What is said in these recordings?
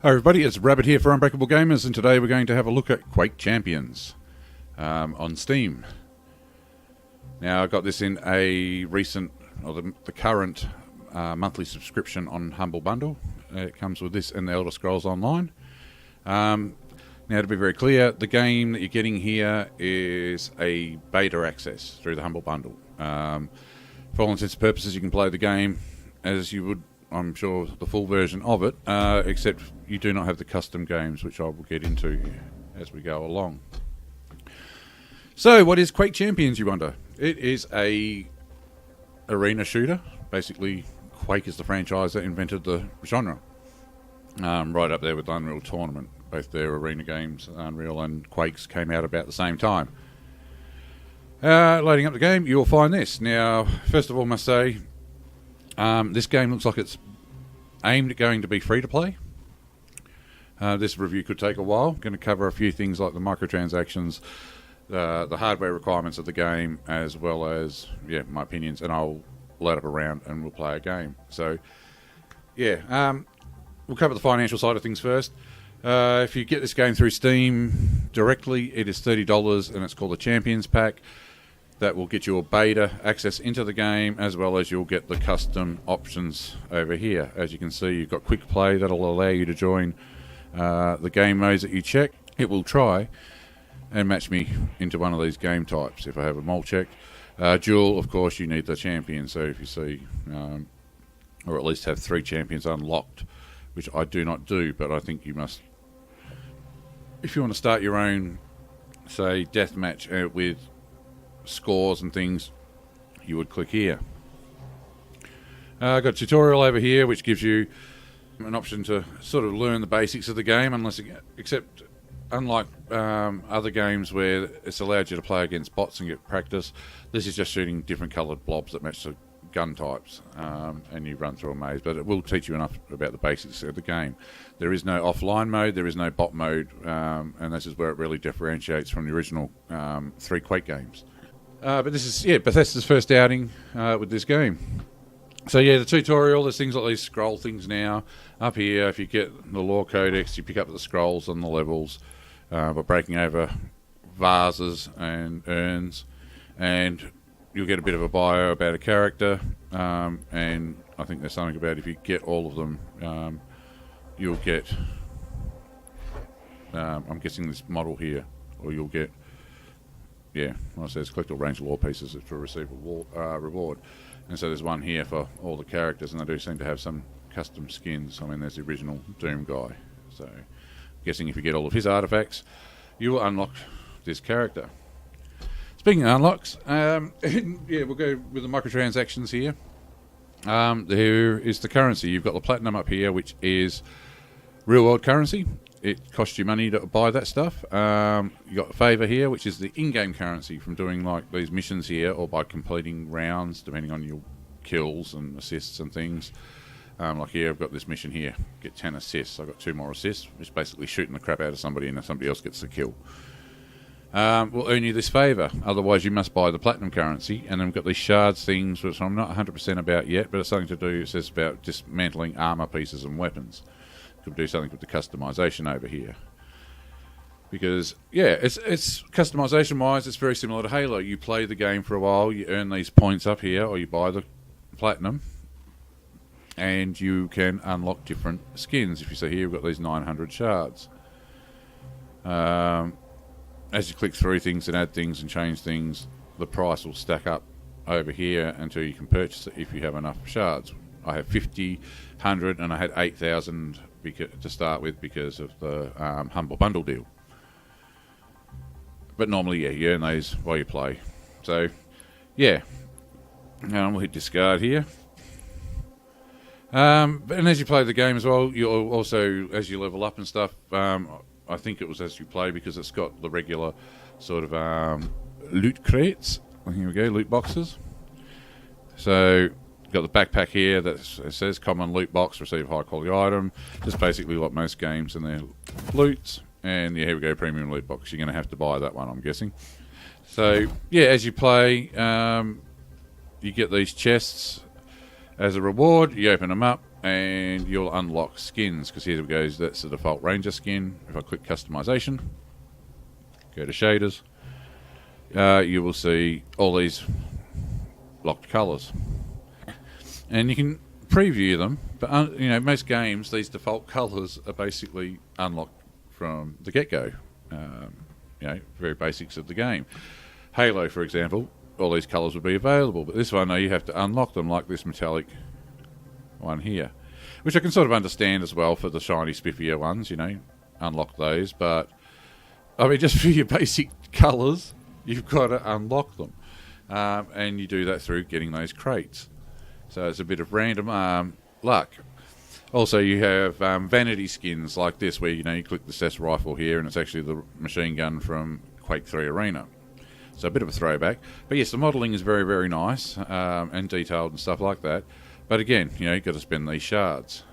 Hi everybody, it's Rabid here for Unbreakable Gamers, and today we're going to have a look at Quake Champions on Steam. Now, I got this in a recent, or the current monthly subscription on Humble Bundle. It comes with this and the Elder Scrolls Online. Now, to be very clear, the game that you're getting here is a beta access through the Humble Bundle. For all intents and purposes, you can play the game as you would, I'm sure, the full version of it, except you do not have the custom games, which I will get into as we go along. So, what is Quake Champions, you wonder? It is a arena shooter. Basically, Quake is the franchise that invented the genre. Right up there with Unreal Tournament. Both their arena games, Unreal and Quakes, came out about the same time. Loading up the game, you'll find this. Now, first of all, I must say, this game looks like it's aimed at going to be free to play. This review could take a while. I'm going to cover a few things like the microtransactions, the hardware requirements of the game, as well as my opinions, and I'll load up a round and we'll play a game. So, we'll cover the financial side of things first. If you get this game through Steam directly, it is $30, and it's called the Champions Pack. That will get you a beta access into the game, as well as you'll get the custom options over here. As you can see, you've got quick play that'll allow you to join the game modes that you check. It will try and match me into one of these game types if I have them all checked. Dual, of course, you need the champion. So if you see, or at least have 3 champions unlocked, which I do not do, but I think you must. If you want to start your own, say, deathmatch with scores and things, you would click here. I've got a tutorial over here which gives you an option to sort of learn the basics of the game, except unlike other games where it's allowed you to play against bots and get practice, this is just shooting different coloured blobs that match the gun types, and you run through a maze, but it will teach you enough about the basics of the game. There is no offline mode, there is no bot mode, and this is where it really differentiates from the original 3 Quake games. But this is Bethesda's first outing with this game. So the tutorial, there's things like these scroll things now. Up here, if you get the lore codex, you pick up the scrolls on the levels by breaking over vases and urns, and you'll get a bit of a bio about a character, and I think there's something about if you get all of them, you'll get, I'm guessing this model here, or you'll get, well, it says collect all range lore pieces to receive a reward. And so there's one here for all the characters, and they do seem to have some custom skins. I mean, there's the original Doom guy. So I'm guessing if you get all of his artifacts, you will unlock this character. Speaking of unlocks, we'll go with the microtransactions here. There is the currency. You've got the platinum up here, which is real-world currency. It costs you money to buy that stuff. You got favour here, which is the in-game currency from doing like these missions here, or by completing rounds, depending on your kills and assists and things. Like here, I've got this mission here, get 10 assists. I've got 2 more assists, which is basically shooting the crap out of somebody, and then somebody else gets the kill. Will earn you this favour. Otherwise, you must buy the platinum currency. And then we've got these shards things, which I'm not 100% about yet, but it's something to do. It says about dismantling armour pieces and weapons. Could do something with the customization over here, because it's customization wise, it's very similar to Halo. You play the game for a while, you earn these points up here, or you buy the platinum, and you can unlock different skins. If you see here, we've got these 900 shards. As you click through things and add things and change things, the price will stack up over here until you can purchase it if you have enough shards. I have 50, 100, and I had 8,000 to start with because of the Humble Bundle deal. But normally, you earn those while you play. So, we'll hit discard here. And as you play the game as well, you'll also, as you level up and stuff, I think it was as you play, because it's got the regular sort of loot crates. Here we go, loot boxes. So, got the backpack here that says common loot box, receive high quality item. Just basically like most games and their loots. And here we go, premium loot box. You're going to have to buy that one, I'm guessing. So as you play, you get these chests as a reward. You open them up, and you'll unlock skins, because here it goes, that's the default Ranger skin. If I click customization, go to shaders, you will see all these locked colours, and you can preview them, but you know, most games, these default colours are basically unlocked from the get-go. You know, very basics of the game. Halo, for example, all these colours would be available, but this one, you have to unlock them, like this metallic one here, which I can sort of understand as well for the shiny, spiffier ones, you know, unlock those. But I mean, just for your basic colours, you've got to unlock them, and you do that through getting those crates. So it's a bit of random luck. Also, you have vanity skins like this, where, you know, you click the CES rifle here, and it's actually the machine gun from Quake 3 Arena. So a bit of a throwback. But yes, the modelling is very, very nice, and detailed and stuff like that. But again, you know, you've got to spend these shards.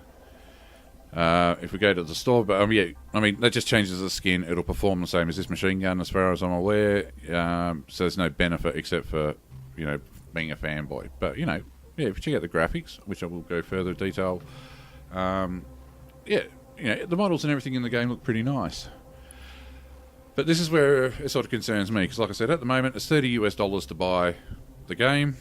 If we go to the store, but yeah, I mean, that just changes the skin. It'll perform the same as this machine gun, as far as I'm aware. So there's no benefit except for, you know, being a fanboy. But, you know, yeah, if you check out the graphics, which I will go further detail, yeah, you know, the models and everything in the game look pretty nice. But this is where it sort of concerns me, because like I said, at the moment, it's $30 to buy the game.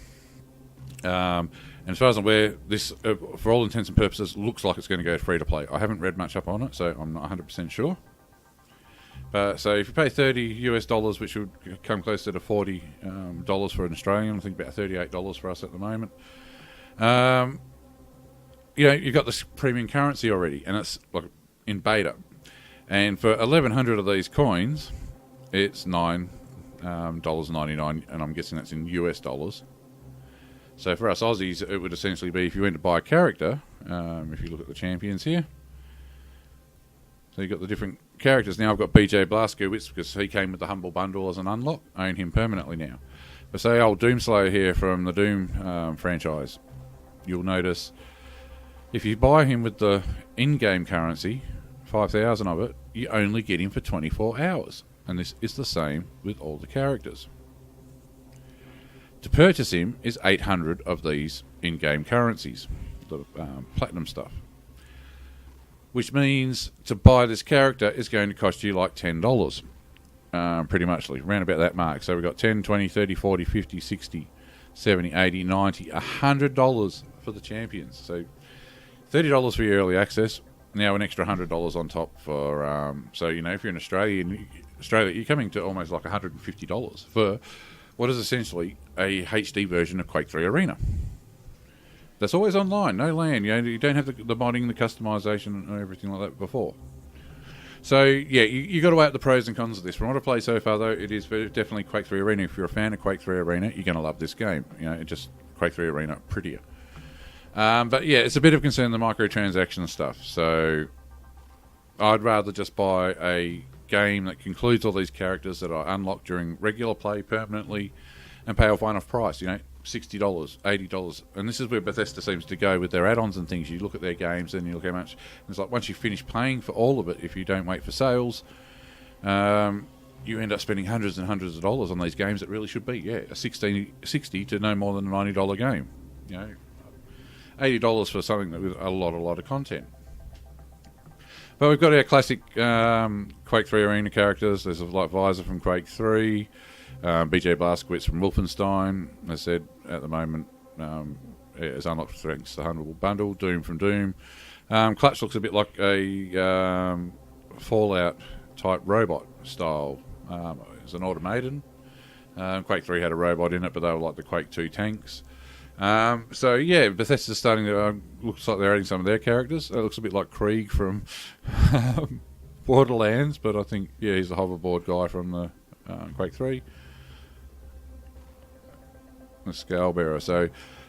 And as far as I'm aware, this, for all intents and purposes, looks like it's going to go free to play. I haven't read much up on it, so I'm not 100% sure. But so if you pay $30, which would come closer to $40 for an Australian, I think about $38 for us at the moment. You know, you've got this premium currency already, and it's like in beta. And for 1,100 of these coins, it's $9.99, and I'm guessing that's in US dollars. So for us Aussies, it would essentially be, if you went to buy a character, if you look at the champions here, so you've got the different characters. Now I've got BLAZKOWICZ, because he came with the Humble Bundle as an unlock. I own him permanently now. But say old Doomslayer here from the Doom franchise, you'll notice if you buy him with the in-game currency, 5,000 of it, you only get him for 24 hours. And this is the same with all the characters. To purchase him is 800 of these in-game currencies, the platinum stuff. Which means to buy this character is going to cost you like $10, pretty much, around about that mark. So we've got 10, 20, 30, 40, 50, 60, 70, 80, 90, $100 for the champions. So $30 for your early access, now an extra $100 on top for, so, you know, if you're in Australia, you're coming to almost like $150 for what is essentially a HD version of Quake 3 Arena. That's always online, no LAN. You know, you don't have the modding, the customization, and everything like that before. So, yeah, you got to weigh up the pros and cons of this. From what I've played so far, though, it is definitely Quake 3 Arena. If you're a fan of Quake 3 Arena, you're going to love this game. You know, it just Quake 3 Arena prettier. But, yeah, it's a bit of concern, the microtransaction stuff. So, I'd rather just buy a game that concludes all these characters that are unlocked during regular play permanently and pay off one-off price, you know, $60, $80. And this is where Bethesda seems to go with their add-ons and things. You look at their games and you look how much. It's like once you finish paying for all of it, if you don't wait for sales, you end up spending hundreds and hundreds of dollars on these games that really should be, yeah, a $60 to no more than a $90 game. You know, $80 for something that with a lot of content. But we've got our classic Quake 3 Arena characters. There's like Visor from Quake 3, BLAZKOWICZ from Wolfenstein. As I said, at the moment, it's unlocked thanks to the Humble Bundle. Doom from Doom. Clutch looks a bit like a Fallout type robot style. It's an automated. Quake 3 had a robot in it, but they were like the Quake 2 tanks. So yeah, Bethesda's starting to looks like they're adding some of their characters. It looks a bit like Krieg from Borderlands, but I think he's the hoverboard guy from the Quake 3, the Scalebearer. So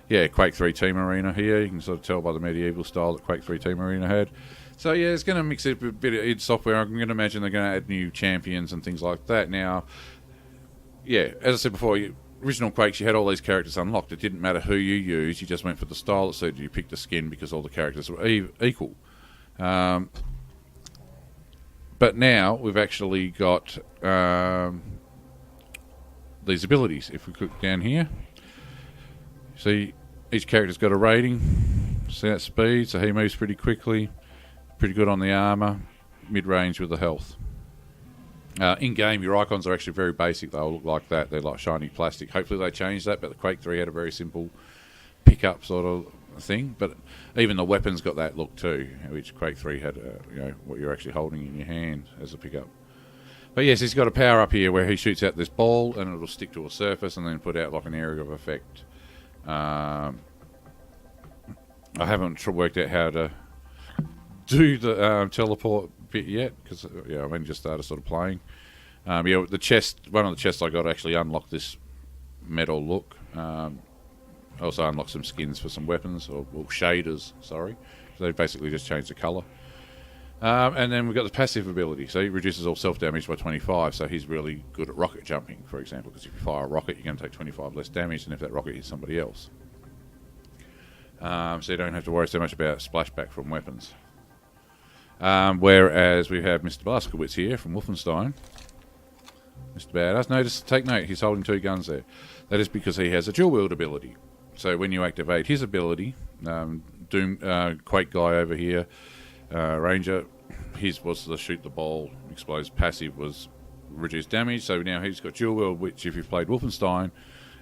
yeah, Quake 3 Team Arena here. You can sort of tell by the medieval style that Quake 3 Team Arena had. So yeah, it's going to mix it with a bit of id Software. I'm going to imagine they're going to add new champions and things like that. Now, yeah, as I said before, original Quakes, you had all these characters unlocked. It didn't matter who you used. You just went for the style that suited you. You picked a skin because all the characters were equal. But now we've actually got these abilities. If we click down here, see each character's got a rating. See that speed? So he moves pretty quickly. Pretty good on the armour. Mid-range with the health. In-game, your icons are actually very basic. They'll look like that. They're like shiny plastic. Hopefully they change that, but the Quake 3 had a very simple pick-up sort of thing. But even the weapons got that look too, which Quake 3 had, what you're actually holding in your hand as a pickup. But yes, he's got a power-up here where he shoots out this ball and it'll stick to a surface and then put out like an area of effect. I haven't worked out how to do the teleport bit yet because I've only just started sort of playing. The chest, one of the chests I got actually unlocked this metal look. Also unlocked some skins for some weapons or shaders. Sorry, so they basically just changed the colour. And then we've got the passive ability, so he reduces all self damage by 25. So he's really good at rocket jumping, for example, because if you fire a rocket, you're going to take 25 less damage than if that rocket hits somebody else. So you don't have to worry so much about splashback from weapons. Whereas we have Mr. BLAZKOWICZ here from Wolfenstein. Mr. Badass. Take note, he's holding two guns there. That is because he has a dual wield ability. So when you activate his ability, Quake guy over here, Ranger, his was the shoot the ball, explodes. Passive was reduce damage. So now he's got dual wield, which if you've played Wolfenstein,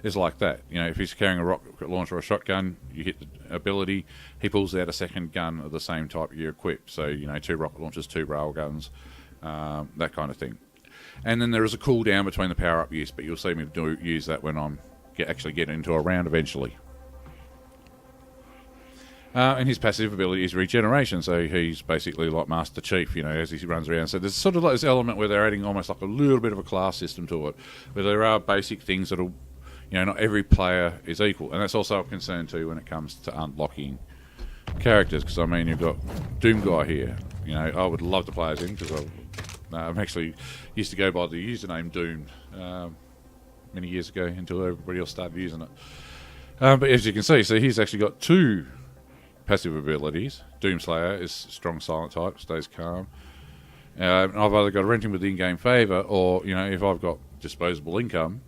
is like that. If he's carrying a rocket launcher or a shotgun, you hit the ability, he pulls out a second gun of the same type you equip. So, 2 rocket launchers, 2 rail guns, that kind of thing. And then there is a cooldown between the power-up use, but you'll see me use that when I'm actually get into a round eventually. And his passive ability is regeneration, so he's basically like Master Chief, as he runs around. So there's sort of like this element where they're adding almost like a little bit of a class system to it, where there are basic things that'll, not every player is equal. And that's also a concern too when it comes to unlocking characters, because you've got Doom Guy here. I would love to play as him, because I'm actually used to go by the username Doom many years ago until everybody else started using it. But as you can see, so he's actually got 2 passive abilities. Doomslayer is strong silent type, stays calm. I've either got to rent him with in-game favour, or if I've got disposable income,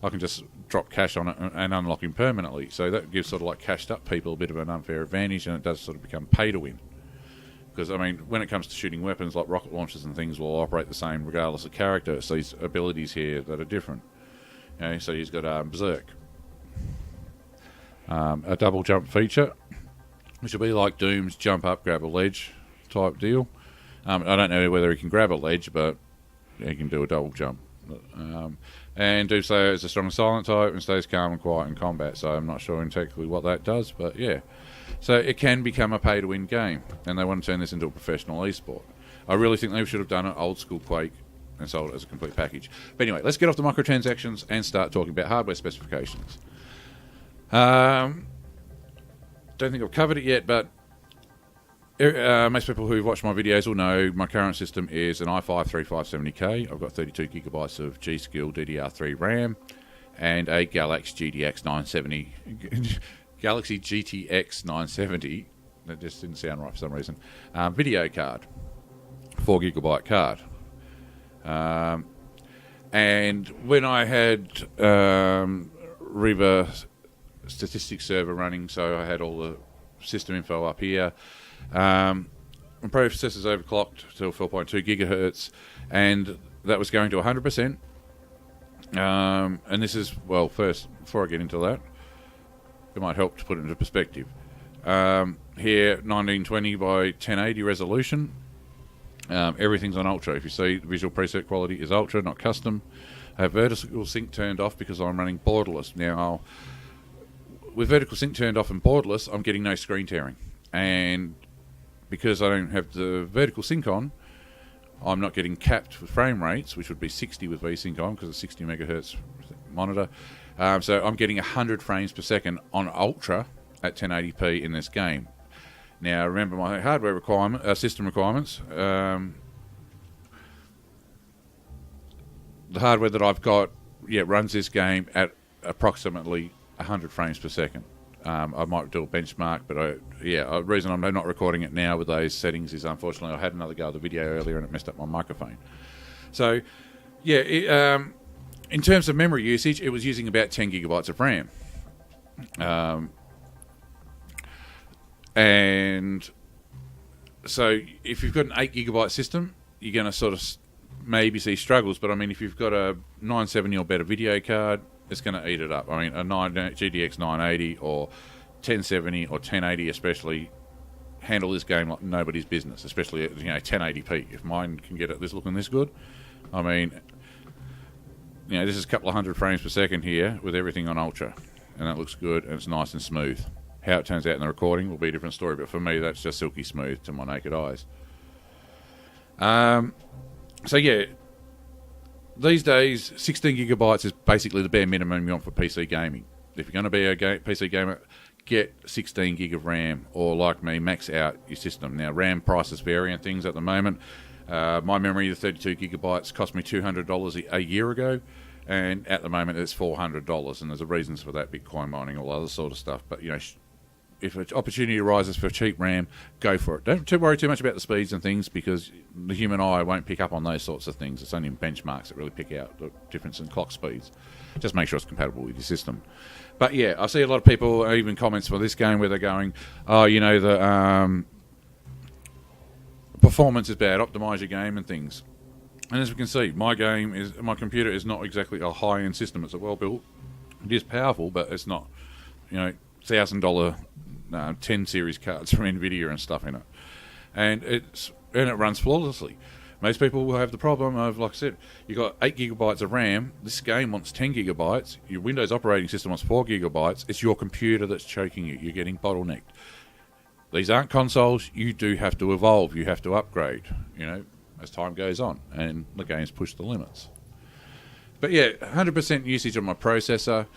I can just drop cash on it and unlock him permanently. So that gives sort of like cashed up people a bit of an unfair advantage, and it does sort of become pay to win. Because when it comes to shooting weapons like rocket launchers and things, will operate the same regardless of character. So these abilities here that are different. So he's got Berserk, a double jump feature, which will be like Doom's jump up, grab a ledge type deal. I don't know whether he can grab a ledge, but he can do a double jump. And Doomslayer is a strong silent type and stays calm and quiet in combat, so I'm not sure exactly what that does, but yeah. So it can become a pay-to-win game, and they want to turn this into a professional esport. I really think they should have done it old school Quake and sold it as a complete package. But anyway, let's get off the microtransactions and start talking about hardware specifications. Don't think I've covered it yet, but most people who've watched my videos will know my current system is an i5-3570K. I've got 32 gigabytes of G-Skill DDR3 RAM and a Galaxy GTX 970. Galaxy GTX 970. That just didn't sound right for some reason. Video card, 4 gigabyte card. And when I had Riva statistics server running, so I had all the system info up here. My processor's overclocked to 4.2 gigahertz, and that was going to 100%. And this is, first, before I get into that, it might help to put it into perspective. Here, 1920 by 1080 resolution. Everything's on ultra. If you see, the visual preset quality is ultra, not custom. I have vertical sync turned off because I'm running borderless. Now, with vertical sync turned off and borderless, I'm getting no screen tearing. And because I don't have the vertical sync on, I'm not getting capped for frame rates, which would be 60 with VSync on because it's 60 megahertz monitor. So I'm getting 100 frames per second on ultra at 1080p in this game. Now, remember my hardware system requirements. The hardware that I've got, runs this game at approximately 100 frames per second. I might do a benchmark, but the reason I'm not recording it now with those settings is unfortunately I had another go at the video earlier and it messed up my microphone. So, in terms of memory usage, it was using about 10 gigabytes of RAM. And so if you've got an 8 gigabyte system, you're going to sort of maybe see struggles. But I mean, if you've got a 970 or better video card, it's going to eat it up. I mean, a GTX 980 or 1070 or 1080 especially handle this game like nobody's business, especially at 1080p. If mine can get it this looking this good, I mean, this is a couple of hundred frames per second here with everything on ultra, and that looks good and it's nice and smooth. How it turns out in the recording will be a different story, but for me that's just silky smooth to my naked eyes. So yeah, these days 16 gigabytes is basically the bare minimum you want for PC gaming. If you're going to be a PC gamer, get 16 gig of RAM, or like me, max out your system. Now RAM prices vary and things at the moment. My memory, the 32 gigabytes, cost me $200 a year ago, and at the moment it's $400, and there's a reasons for that, Bitcoin mining, all other sort of stuff. But if an opportunity arises for cheap RAM, go for it. Don't worry too much about the speeds and things, because the human eye won't pick up on those sorts of things. It's only in benchmarks that really pick out the difference in clock speeds. Just make sure it's compatible with your system. But yeah, I see a lot of people, even comments for this game, where they're going, the performance is bad, optimize your game and things. And as we can see, my computer is not exactly a high-end system. It's a well-built. It is powerful, but it's not, $1,000 10 series cards from NVIDIA and stuff in it, and it runs flawlessly. Most people will have the problem of, like I said, you got 8 gigabytes of RAM. This game wants 10 gigabytes. Your Windows operating system wants 4 gigabytes. It's your computer that's choking you. You're getting bottlenecked. These aren't consoles. You do have to evolve. You have to upgrade, as time goes on, and the games push the limits. But yeah, 100% usage on my processor.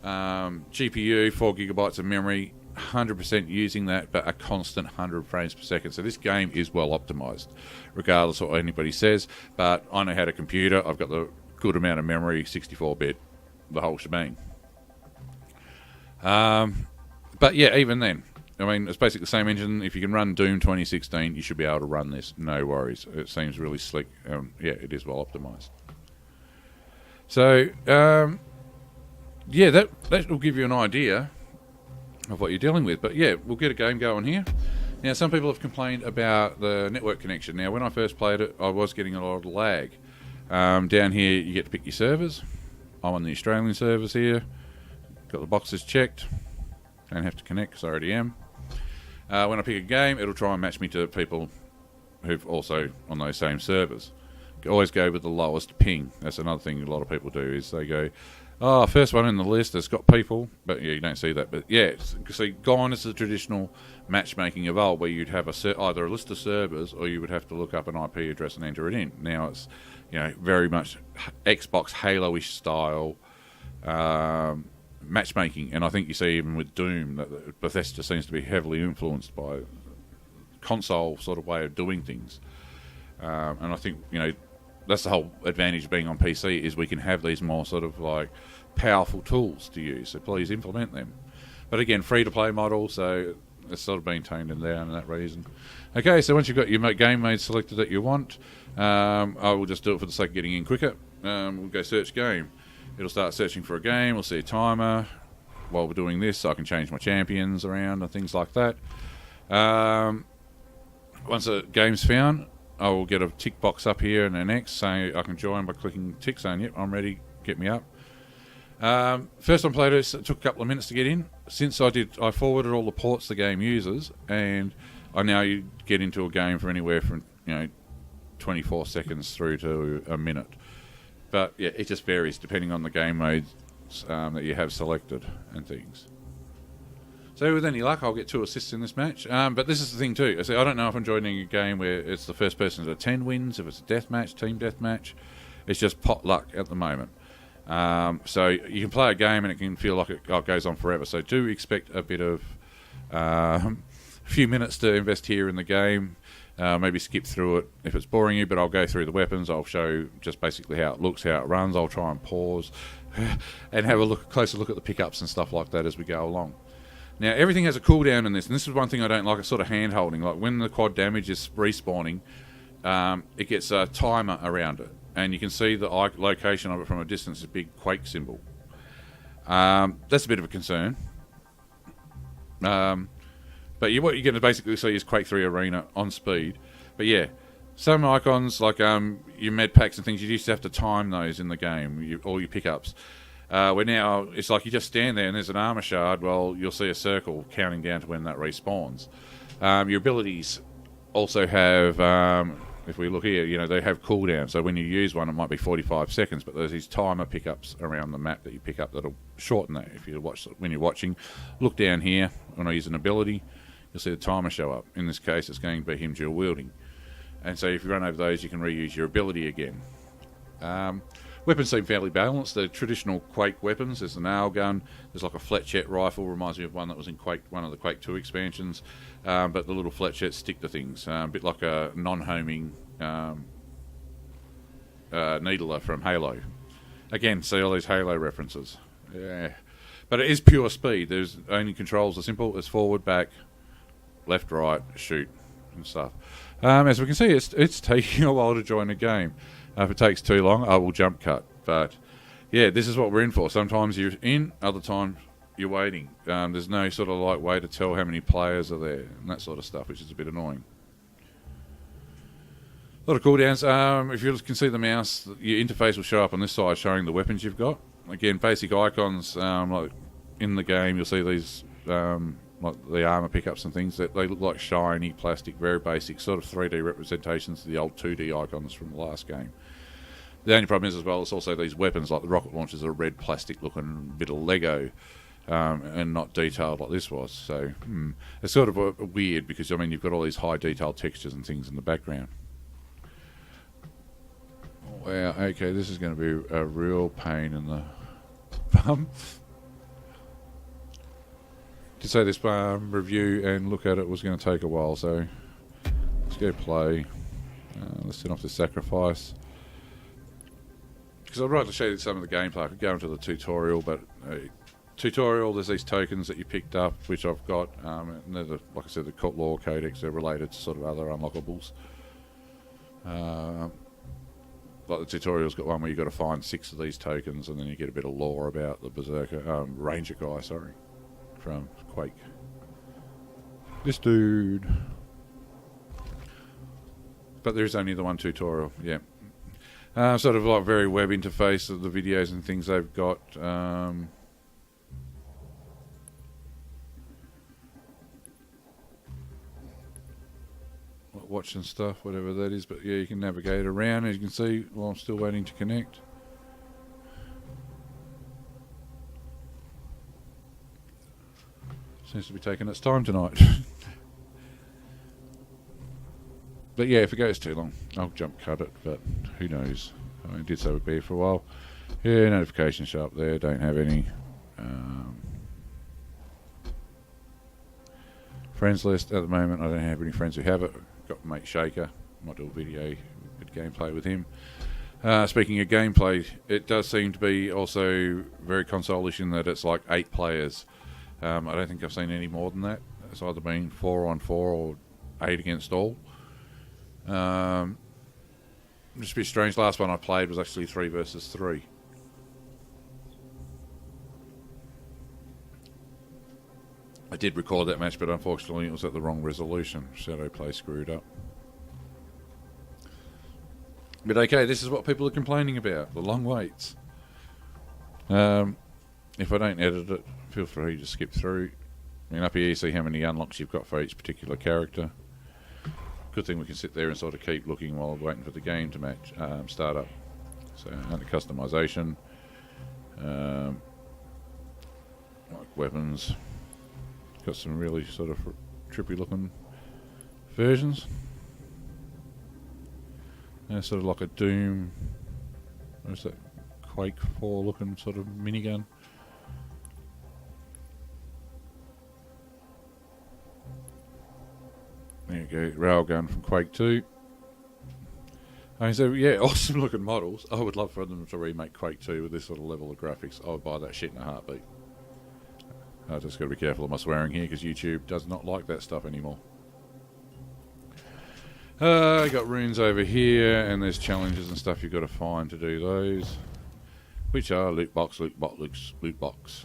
GPU, 4 gigabytes of memory, 100% using that, but a constant 100 frames per second. So this game is well optimized, regardless of what anybody says. But I know how to computer. I've got the good amount of memory, 64-bit, the whole shebang. But yeah, even then, I mean, it's basically the same engine. If you can run Doom 2016, you should be able to run this. No worries. It seems really slick. Yeah, it is well optimized. So, yeah, that will give you an idea of what you're dealing with. But yeah, we'll get a game going here. Now, some people have complained about the network connection. Now, when I first played it, I was getting a lot of lag. Down here, you get to pick your servers. I'm on the Australian servers here. Got the boxes checked. Don't have to connect because I already am. When I pick a game, it'll try and match me to people who've also on those same servers. Always go with the lowest ping. That's another thing a lot of people do, is they go, first one in the list has got people, but yeah, you don't see that. But yeah, see, gone is the traditional matchmaking of old, where you'd have either a list of servers, or you would have to look up an IP address and enter it in. Now it's very much Xbox Halo-ish style matchmaking, and I think you see even with Doom that Bethesda seems to be heavily influenced by console sort of way of doing things, and I think that's the whole advantage of being on PC, is we can have these more sort of like powerful tools to use. So please implement them. But again, free-to-play model, so it's sort of being toned down in that reason. Okay, so once you've got your game mode selected that you want, I will just do it for the sake of getting in quicker. We'll go search game. It'll start searching for a game. We'll see a timer. While we're doing this, I can change my champions around and things like that. Once a game's found, I will get a tick box up here and an X saying I can join by clicking tick, saying, yep, I'm ready, get me up. First time played it took a couple of minutes to get in. Since I forwarded all the ports the game uses, and I now get into a game for anywhere from 24 seconds through to a minute. But yeah, it just varies depending on the game modes that you have selected and things. So with any luck, I'll get 2 assists in this match. But this is the thing too. I don't know if I'm joining a game where it's the first person to 10 wins, if it's a deathmatch, team deathmatch. It's just pot luck at the moment. So you can play a game and it can feel like it goes on forever. So do expect a bit of a few minutes to invest here in the game. Maybe skip through it if it's boring you, but I'll go through the weapons. I'll show just basically how it looks, how it runs. I'll try and pause and have a closer look at the pickups and stuff like that as we go along. Now, everything has a cooldown in this, and this is one thing I don't like, it's sort of hand-holding. Like, when the quad damage is respawning, it gets a timer around it, and you can see the location of it from a distance, a big Quake symbol. That's a bit of a concern. But what you're going to basically see is Quake 3 Arena on speed. But yeah, some icons like your med packs and things, you used to have to time those in the game, all your pickups. Where now it's like you just stand there and there's an armor shard. Well, you'll see a circle counting down to when that respawns. Your abilities also have, if we look here, they have cooldown. So when you use one, it might be 45 seconds, but there's these timer pickups around the map that you pick up that'll shorten that. If you watch when you're watching, look down here. When I use an ability, you'll see the timer show up. In this case, it's going to be him dual wielding. And so if you run over those, you can reuse your ability again. Weapons seem fairly balanced. The traditional Quake weapons, there's a nail gun, there's like a fletchette rifle, reminds me of one that was in Quake, one of the Quake 2 expansions, but the little fletchettes stick to things, a bit like a non-homing needler from Halo. Again, see all these Halo references. Yeah. But it is pure speed. There's only controls are simple. It's forward, back, left, right, shoot, and stuff. As we can see, it's taking a while to join a game. If it takes too long, I will jump cut. But yeah, this is what we're in for. Sometimes you're in, other times you're waiting. There's no sort of like way to tell how many players are there and that sort of stuff, which is a bit annoying. A lot of cooldowns. If you can see the mouse, your interface will show up on this side showing the weapons you've got. Again, basic icons, like in the game, you'll see these like the armor pickups and things that they look like shiny plastic, very basic sort of 3D representations of the old 2D icons from the last game. The only problem is as well, it's also these weapons like the rocket launchers are a red plastic looking bit of Lego and not detailed like this was. So it's sort of weird because I mean you've got all these high detailed textures and things in the background. Wow, okay, this is going to be a real pain in the bum. To say this review and look at it was going to take a while, so let's go play. Let's turn off the sacrifice. Because I'd like to show you some of the gameplay. I could go into the tutorial, but tutorial, there's these tokens that you picked up, which I've got, and they're like I said, the law codex, they're related to sort of other unlockables. Like the tutorial's got one where you've got to find 6 of these tokens, and then you get a bit of lore about the Berserker, Ranger guy, from Quake. This dude. But there's only the one tutorial, yeah. Sort of like very web interface of the videos and things they've got. Watch and stuff, whatever that is. But yeah, you can navigate around, as you can see, while I'm still waiting to connect. Seems to be taking its time tonight. But yeah, if it goes too long, I'll jump cut it, but who knows. I mean, it did say it would be here for a while. Yeah, notifications show up there, don't have any. Friends list, at the moment I don't have any friends who have it. Got mate Shaker, might do a video, good gameplay with him. Speaking of gameplay, it does seem to be also very console-ish in that it's like 8 players. I don't think I've seen any more than that. It's either been 4 on 4 or 8 against all. Just a bit strange. Last one I played was actually 3 versus 3. I did record that match, but unfortunately it was at the wrong resolution. Shadow Play screwed up. But okay, this is what people are complaining about, the long waits. If I don't edit it, feel free to skip through. I mean, up here you see how many unlocks you've got for each particular character. Good thing we can sit there and sort of keep looking while we're waiting for the game to start up. So under customization, like weapons, got some really sort of trippy looking versions. And sort of like a Doom, what is that, Quake 4 looking sort of minigun. There you go, railgun from Quake 2. I mean, so yeah, awesome looking models. I would love for them to remake Quake 2 with this sort of level of graphics. I would buy that shit in a heartbeat. I just got to be careful of my swearing here because YouTube does not like that stuff anymore. I got runes over here, and there's challenges and stuff you've got to find to do those, which are loot box, loot box, loot box.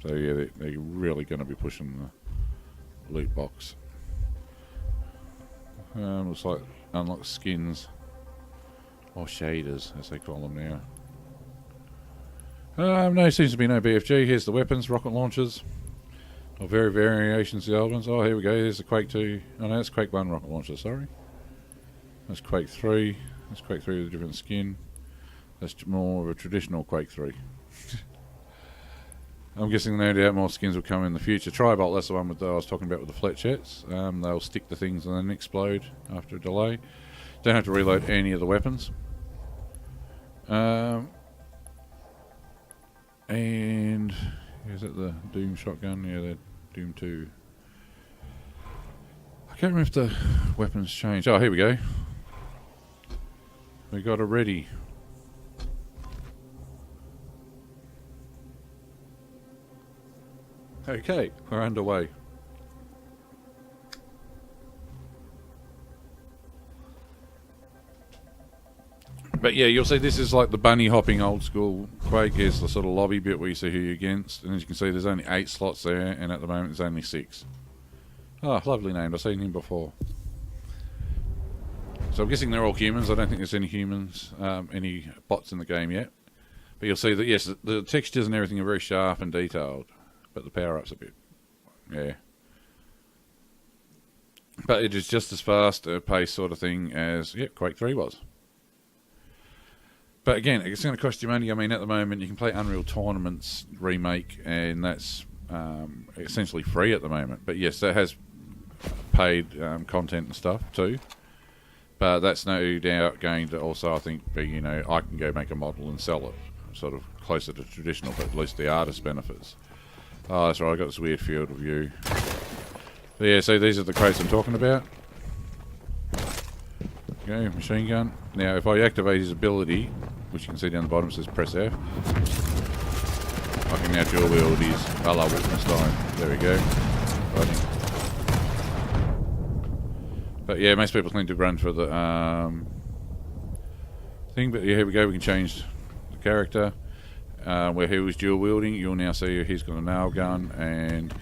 So yeah, they're really going to be pushing loot box. Looks like unlock skins. Or shaders, as they call them now. No, seems to be no BFG. Here's the weapons, rocket launchers. Or variations of the old ones. Oh, here we go. Here's the Quake 2. Oh, no, that's Quake 1 rocket launcher, sorry. That's Quake 3. That's Quake 3 with a different skin. That's more of a traditional Quake 3. I'm guessing no doubt more skins will come in the future. Tribolt, that's the one I was talking about with the flechettes. They'll stick to things and then explode after a delay. Don't have to reload any of the weapons. And is it the Doom shotgun? Yeah, the Doom 2. I can't remember if the weapons changed. Oh, here we go. We got a ready. Okay, we're underway. But yeah, you'll see this is like the bunny hopping old school Quake. Here's the sort of lobby bit where you see who you're against. And as you can see, there's only 8 slots there, and at the moment there's only 6. Oh, lovely name. I've seen him before. So I'm guessing they're all humans. I don't think there's any humans, any bots in the game yet. But you'll see that, yes, the textures and everything are very sharp and detailed. But the power-up's a bit, yeah. But it is just as fast a pace sort of thing as, yeah, Quake 3 was. But again, it's going to cost you money. I mean, at the moment, you can play Unreal Tournaments remake, and that's essentially free at the moment. But yes, that has paid content and stuff too. But that's no doubt going to also, I think, be, you know, I can go make a model and sell it. Sort of closer to traditional, but at least the artist benefits. Oh, that's right, I've got this weird field of view. But yeah, so these are the crates I'm talking about. Okay, machine gun. Now, if I activate his ability, which you can see down the bottom, it says press F. I can now dual wield his a la Wolfenstein. There we go. Fighting. But yeah, most people seem to run for the thing. But yeah, here we go, we can change the character. Where he was dual wielding, you'll now see he's got a nail gun, and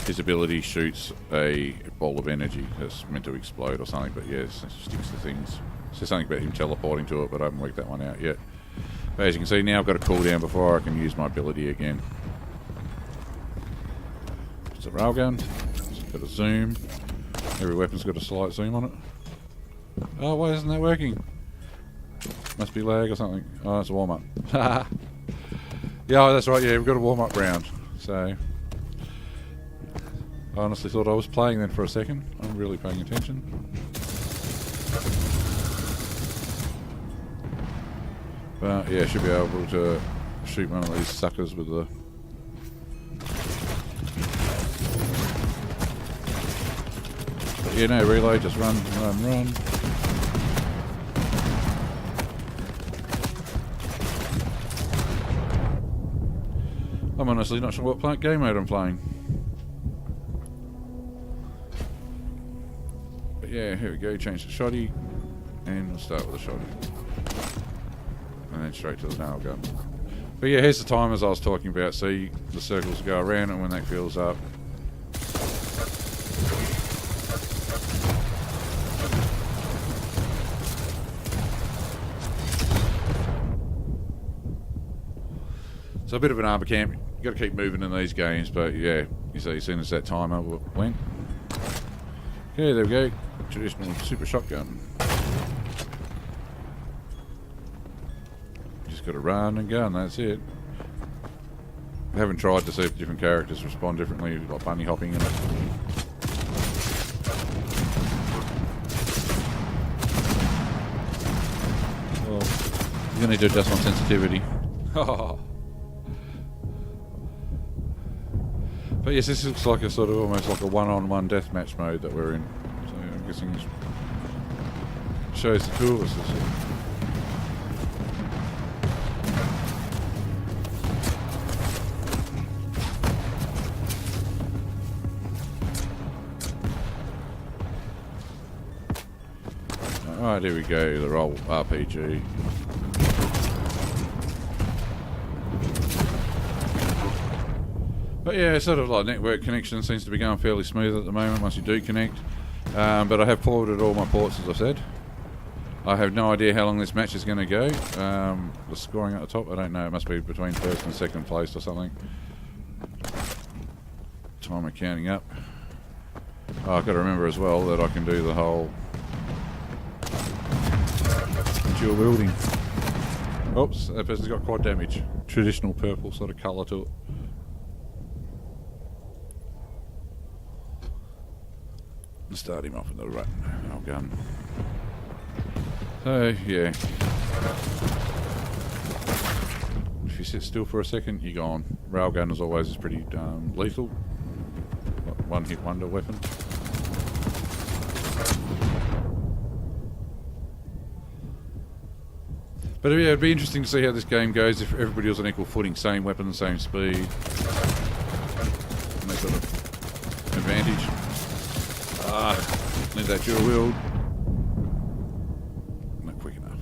his ability shoots a ball of energy that's meant to explode or something. But yeah, it sticks to things. So something about him teleporting to it, but I haven't worked that one out yet. But as you can see, now I've got a cooldown before I can use my ability again. It's a railgun. It's got a zoom. Every weapon's got a slight zoom on it. Oh, why isn't that working? Must be lag or something. Oh, it's a warm up. Yeah, that's right, yeah, we've got a warm-up round. So, I honestly thought I was playing then for a second. I'm really paying attention. But, yeah, should be able to shoot one of these suckers with the... But yeah, no, reload, just run, run, run. I'm honestly not sure what game mode I'm playing. But yeah, here we go, change the shoddy. And we'll start with the shoddy. And then straight to the nail gun. But yeah, here's the timers I was talking about. See, the circles go around, and when that fills up... So a bit of an armor camp. You've got to keep moving in these games, but yeah, you see, as soon as that timer went. Okay, there we go. Traditional super shotgun. Just got to run and gun, that's it. I haven't tried to see if different characters respond differently, like bunny hopping and well, you're going to need to adjust my sensitivity. But yes, this looks like a sort of almost like a one-on-one deathmatch mode that we're in. So I'm guessing it shows the two of us. Alright, here we go, the roll RPG. But yeah, sort of like network connection seems to be going fairly smooth at the moment once you do connect. But I have forwarded all my ports, as I said. I have no idea how long this match is going to go. The scoring at the top, I don't know. It must be between first and second place or something. Timer counting up. Oh, I've got to remember as well that I can do the whole dual wielding. Oops, that person's got quad damage. Traditional purple sort of colour to it. Start him off with the rail gun. So yeah, if you sit still for a second, you're gone. Railgun as always is pretty lethal. One hit wonder weapon. But yeah, it'd be interesting to see how this game goes if everybody was on equal footing, same weapon, same speed, and that sort of advantage. Need that dual wield. Not quick enough.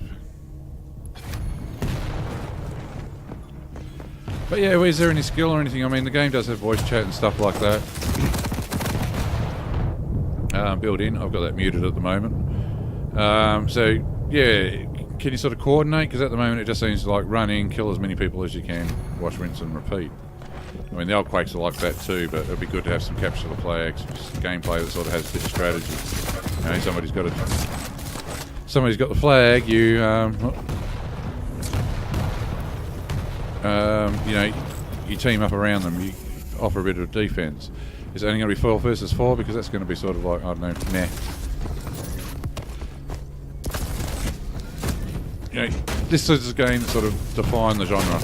But yeah, is there any skill or anything? I mean, the game does have voice chat and stuff like that built in. I've got that muted at the moment. So yeah, can you sort of coordinate? Because at the moment it just seems like run in, kill as many people as you can, watch, rinse and repeat. I mean, the old Quakes are like that too, but it'd be good to have some capture the flags, gameplay that sort of has a bit of strategy. You know, somebody's got the flag. You know, you team up around them. You offer a bit of defense. Is it only going to be 4 versus 4? Because that's going to be sort of like, I don't know, meh. You know, this is a game that sort of defined the genre.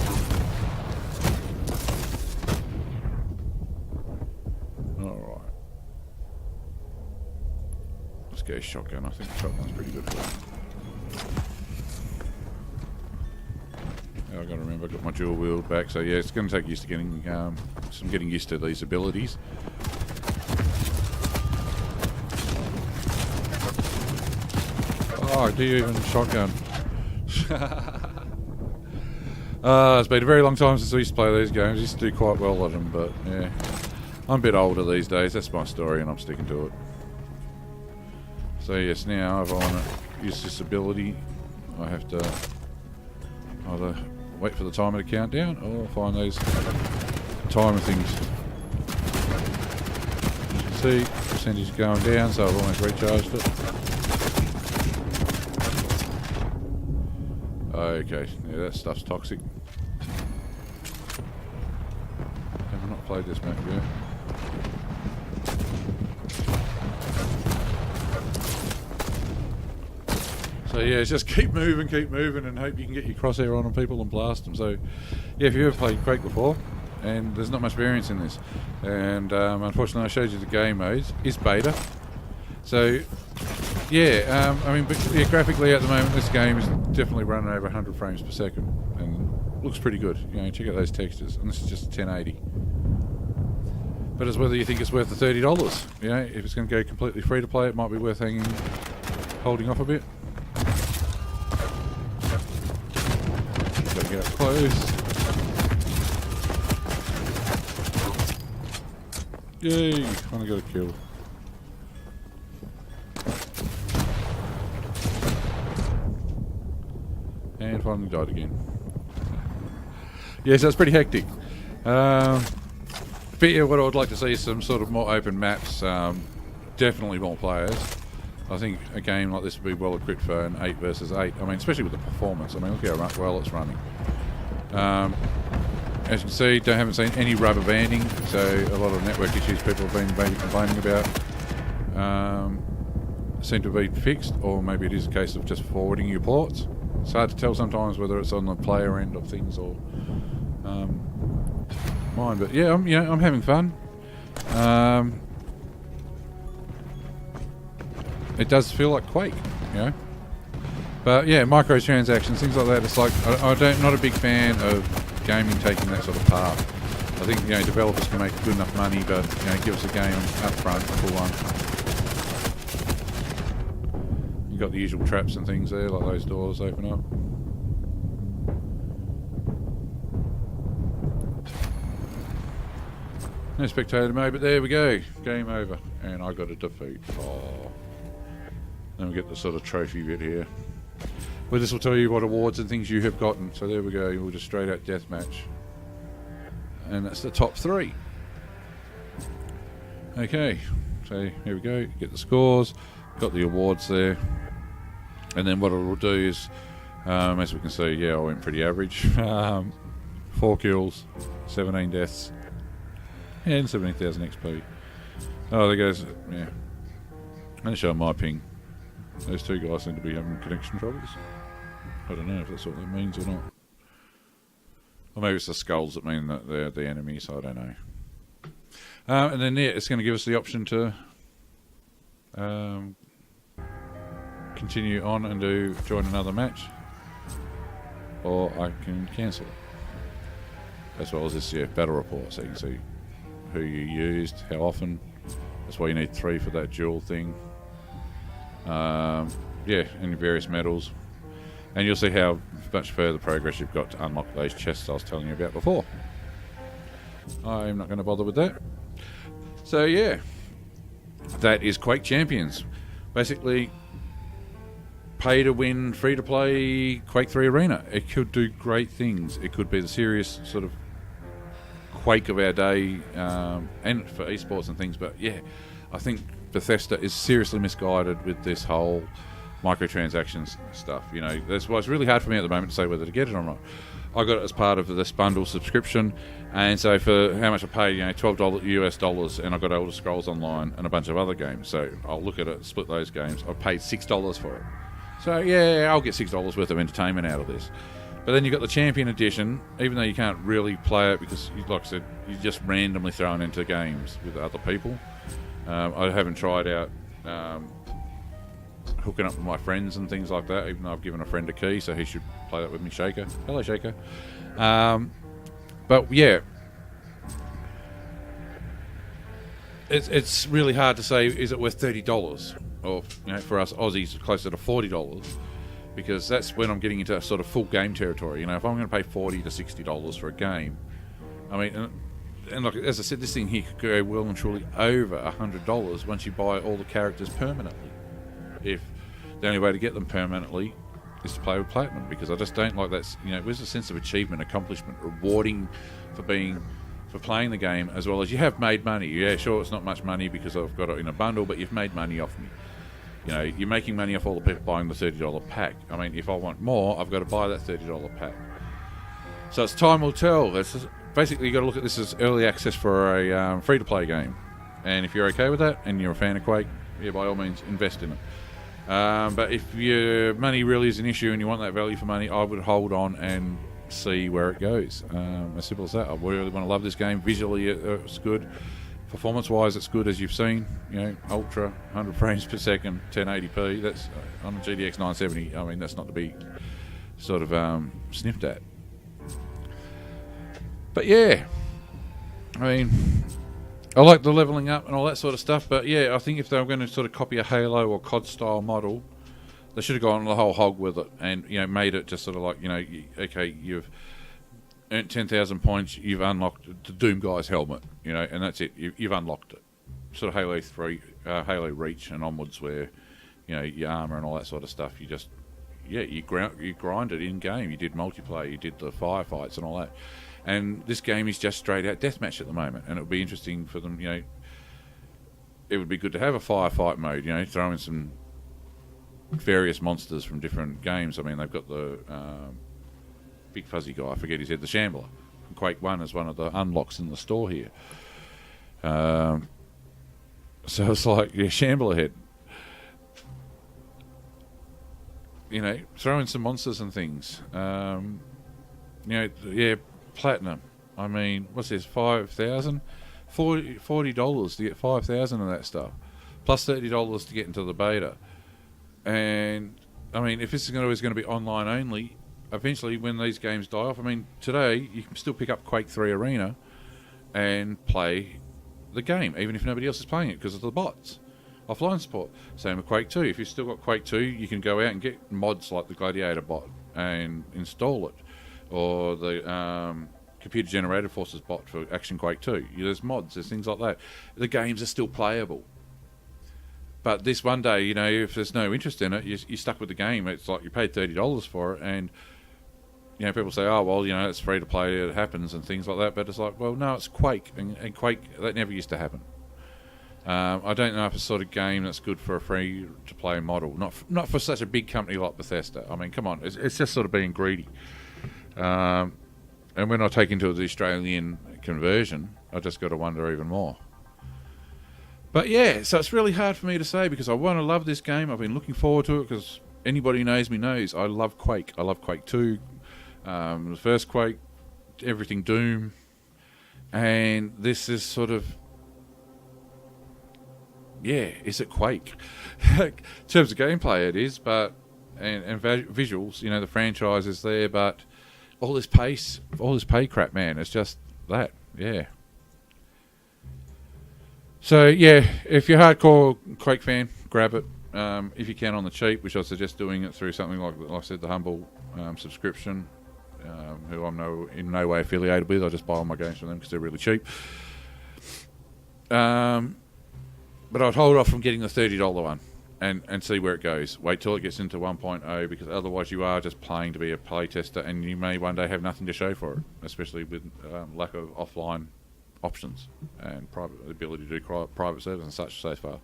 Go shotgun. I think shotgun's pretty good for that. Yeah, I've got to remember, I've got my dual wield back, so yeah, it's going to take used to getting getting used to these abilities. Oh, do you even shotgun? It's been a very long time since we used to play these games. I used to do quite well at them, but yeah, I'm a bit older these days. That's my story, and I'm sticking to it. So yes, now if I want to use this ability, I have to either wait for the timer to count down or find those timer things. As you can see, percentage is going down, so I've almost recharged it. Okay, yeah, that stuff's toxic. Have I not played this map yet? So yeah, just keep moving and hope you can get your crosshair on people and blast them. So yeah, if you've ever played Quake before, and there's not much variance in this, and unfortunately I showed you the game modes, it's beta. So yeah, I mean, but, yeah, graphically at the moment this game is definitely running over 100 frames per second and looks pretty good. You know, check out those textures, and this is just 1080. But it's whether you think it's worth the $30. You know, if it's going to go completely free to play, it might be worth holding off a bit. Gotta get up close. Yay! Finally got a kill. And finally died again. Yeah, so it's pretty hectic. But yeah, what I would like to see is some sort of more open maps. Definitely more players. I think a game like this would be well equipped for an 8 versus 8. I mean, especially with the performance. I mean, look how well it's running. As you can see, haven't seen any rubber banding, so a lot of network issues people have been maybe complaining about seem to be fixed, or maybe it is a case of just forwarding your ports. It's hard to tell sometimes whether it's on the player end of things or mine. But yeah, I'm having fun. It does feel like Quake, you know. But yeah, microtransactions, things like that. It's like not a big fan of gaming taking that sort of path. I think, you know, developers can make good enough money, but you know, give us a game up front, full on. You got the usual traps and things there, like those doors open up. No spectator mode, but there we go. Game over. And I got a defeat. Oh. Then we get the sort of trophy bit here. Well, this will tell you what awards and things you have gotten. So there we go. We'll just straight out deathmatch. And that's the top 3. Okay. So here we go. Get the scores. Got the awards there. And then what it will do is, as we can see, yeah, I went pretty average. 4 kills, 17 deaths, and 17,000 XP. Oh, there goes, yeah. Let's show my ping. Those 2 guys seem to be having connection troubles. I don't know if that's what that means or not. Or maybe it's the skulls that mean that they're the enemy, so I don't know. And then, yeah, it's going to give us the option to continue on and join another match. Or I can cancel it. As well as this battle report, so you can see who you used, how often. That's why you need 3 for that dual thing. Yeah, and various medals. And you'll see how much further progress you've got to unlock those chests I was telling you about before. I'm not going to bother with that. So yeah, that is Quake Champions. Basically, pay to win, free to play Quake 3 Arena. It could do great things. It could be the serious sort of Quake of our day, and for esports and things. But yeah, I think Bethesda is seriously misguided with this whole microtransactions stuff. You know, that's why it's really hard for me at the moment to say whether to get it or not. I got it as part of this bundle subscription, and so for how much I paid, you know, $12 US dollars, and I got Elder Scrolls Online and a bunch of other games. So I'll look at it, split those games. I paid $6 for it. So yeah, I'll get $6 worth of entertainment out of this. But then you've got the Champion Edition, even though you can't really play it because, like I said, you're just randomly thrown into games with other people. I haven't tried out hooking up with my friends and things like that, even though I've given a friend a key, so he should play that with me. Shaker. Hello, Shaker. But yeah, it's really hard to say, is it worth $30? Or, you know, for us Aussies, closer to $40, because that's when I'm getting into sort of full game territory. You know, if I'm going to pay $40 to $60 for a game, I mean, and like as I said, this thing here could go well and truly over $100 once you buy all the characters permanently. If the only way to get them permanently is to play with Platinum, because I just don't like that. You know, there's a sense of achievement, accomplishment, rewarding for playing the game, as well as you have made money. Yeah, sure, it's not much money because I've got it in a bundle, but you've made money off me. You know, you're making money off all the people buying the $30 pack. I mean, if I want more, I've got to buy that $30 pack. So it's time will tell. It's basically, you've got to look at this as early access for a free-to-play game. And if you're okay with that, and you're a fan of Quake, yeah, by all means, invest in it. But if your money really is an issue and you want that value for money, I would hold on and see where it goes. As simple as that. I really want to love this game. Visually, it's good. Performance-wise, it's good, as you've seen. You know, ultra, 100 frames per second, 1080p. That's on a GTX 970. I mean, that's not to be sort of sniffed at. But yeah, I mean, I like the leveling up and all that sort of stuff. But yeah, I think if they were going to sort of copy a Halo or COD style model, they should have gone the whole hog with it and, you know, made it just sort of like, you know, okay, you've earned 10,000 points, you've unlocked the Doom Guy's helmet, you know, and that's it. You've unlocked it. Sort of Halo 3, Halo Reach and onwards, where, you know, your armor and all that sort of stuff, you just, yeah, you grind it in game. You did multiplayer, you did the firefights and all that. And this game is just straight out deathmatch at the moment, and it would be interesting for them, you know, it would be good to have a firefight mode, you know, throw in some various monsters from different games. I mean, they've got the big fuzzy guy, I forget his head, the Shambler from Quake 1 is one of the unlocks in the store here. So it's like, yeah, Shambler head. You know, throw in some monsters and things. You know, yeah, Platinum. I mean, what's this, 5,000? $40 to get 5,000 of that stuff. Plus $30 to get into the beta. And, I mean, if this is always going to be online only, eventually when these games die off, I mean, today you can still pick up Quake 3 Arena and play the game, even if nobody else is playing it because of the bots. Offline support. Same with Quake 2. If you've still got Quake 2, you can go out and get mods like the Gladiator bot and install it. Or the computer-generated forces bot for Action Quake 2. There's mods, there's things like that. The games are still playable. But this one day, if there's no interest in it, you're stuck with the game. It's like you paid $30 for it, and people say, oh, well, it's free to play, it happens, and things like that. But it's like, well, no, it's Quake, and Quake, that never used to happen. I don't know if it's the sort of game that's good for a free-to-play model. Not for such a big company like Bethesda. I mean, come on, it's just sort of being greedy. And when I take into the Australian conversion, I just got to wonder even more. But yeah, so it's really hard for me to say because I want to love this game. I've been looking forward to it because anybody who knows me knows I love Quake. I love Quake 2, the first Quake, everything Doom, and this is sort of, is it Quake? In terms of gameplay it is, but and visuals, the franchise is there, but all this pay crap, man, it's just that, yeah. So, if you're a hardcore Quake fan, grab it. If you can on the cheap, which I suggest doing it through something like I said, the Humble subscription, who I'm in no way affiliated with. I just buy all my games from them because they're really cheap. But I'd hold off from getting the $30 one and see where it goes. Wait till it gets into 1.0 because otherwise you are just playing to be a playtester and you may one day have nothing to show for it, especially with lack of offline options and ability to do private servers and such so far.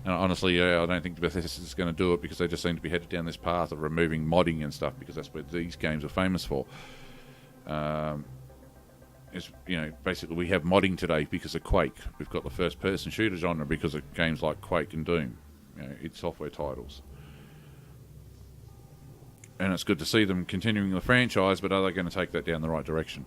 And honestly, I don't think Bethesda is going to do it because they just seem to be headed down this path of removing modding and stuff because that's what these games are famous for. Basically we have modding today because of Quake. We've got the first-person shooter genre because of games like Quake and Doom. It's software titles. And it's good to see them continuing the franchise, but are they going to take that down the right direction?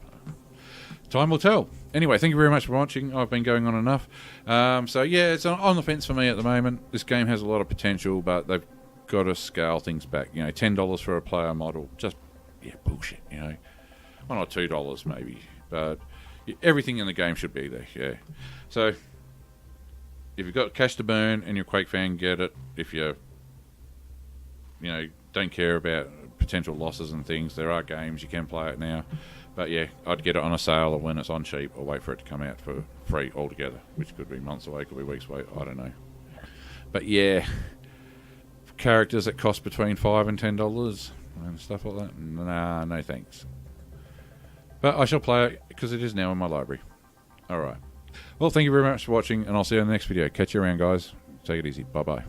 Time will tell. Anyway, thank you very much for watching. I've been going on enough. It's on the fence for me at the moment. This game has a lot of potential, but they've got to scale things back. $10 for a player model. Just, bullshit, $1 or $2 maybe. But everything in the game should be there, yeah. So, if you've got cash to burn and you're a Quake fan, get it. If you, don't care about potential losses and things, there are games, you can play it now. But I'd get it on a sale or when it's on cheap or wait for it to come out for free altogether, which could be months away, could be weeks away, I don't know. But characters that cost between $5 and $10 and stuff like that, nah, no thanks. But I shall play it because it is now in my library. Alright. Well, thank you very much for watching and I'll see you in the next video. Catch you around, guys. Take it easy. Bye-bye.